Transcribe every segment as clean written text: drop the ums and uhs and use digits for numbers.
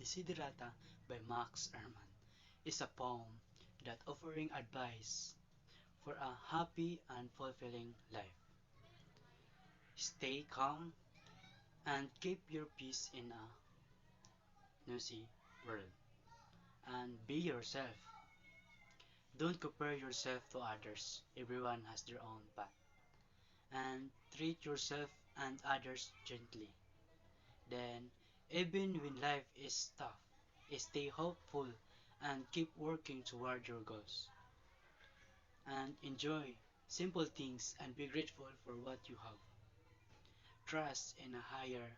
Desiderata by Max Ehrmann is a poem that offering advice for a happy and fulfilling life. Stay calm and keep your peace in a noisy world. And be yourself. Don't compare yourself to others. Everyone has their own path. And treat yourself and others gently. Then, even when life is tough, stay hopeful and keep working toward your goals. And enjoy simple things and be grateful for what you have. Trust in a higher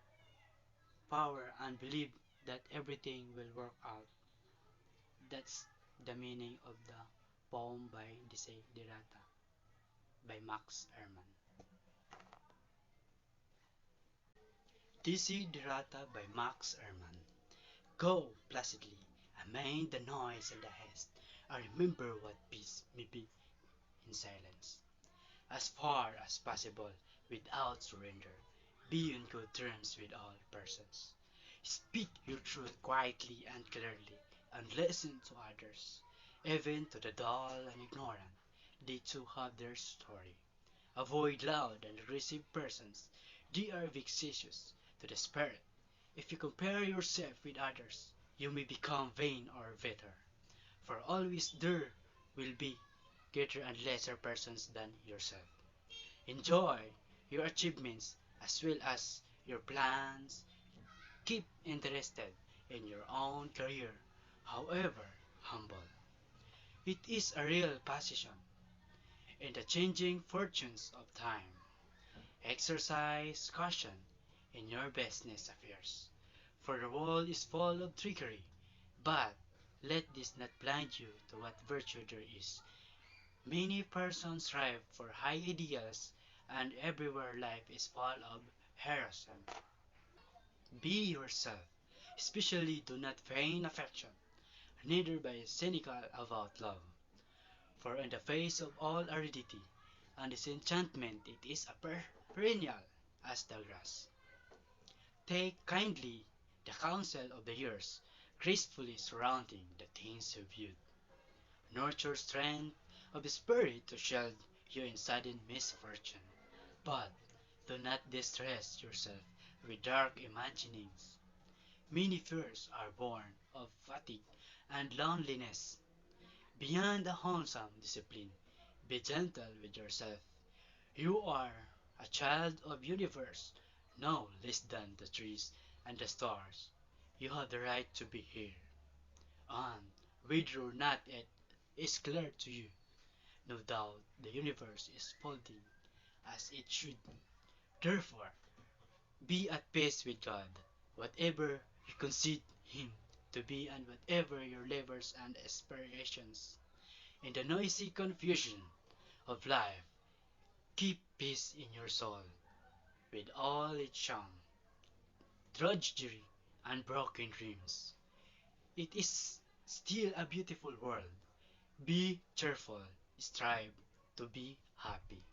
power and believe that everything will work out. That's the meaning of the poem by Desiderata by Max Ehrmann. Desiderata by Max Ehrmann. Go placidly, amid the noise of the haste, and remember what peace may be in silence. As far as possible, without surrender, be on good terms with all persons. Speak your truth quietly and clearly, and listen to others, even to the dull and ignorant. They too have their story. Avoid loud and aggressive persons. They are vexatious to the spirit. If you compare yourself with others, you may become vain or bitter. For always there will be greater and lesser persons than yourself. Enjoy your achievements as well as your plans. Keep interested in your own career, however humble. It is a real position in the changing fortunes of time. Exercise caution in your business affairs, for the world is full of trickery, but let this not blind you to what virtue there is. Many persons strive for high ideals, and everywhere life is full of heroism. Be yourself, especially do not feign affection, neither be cynical about love. For in the face of all aridity and disenchantment it is a perennial as the grass. Take kindly the counsel of the years, gracefully surrounding the things of youth. Nurture strength of spirit to shield you in sudden misfortune. But do not distress yourself with dark imaginings. Many fears are born of fatigue and loneliness. Beyond a wholesome discipline, be gentle with yourself. You are a child of universe, no less than the trees and the stars. You have the right to be here. And whether or not it is clear to you, no doubt the universe is folding as it should. Therefore, be at peace with God, whatever you conceive Him to be and whatever your labors and aspirations. In the noisy confusion of life, keep peace in your soul, with all its charm, drudgery, and broken dreams. It is still a beautiful world. Be cheerful, strive to be happy.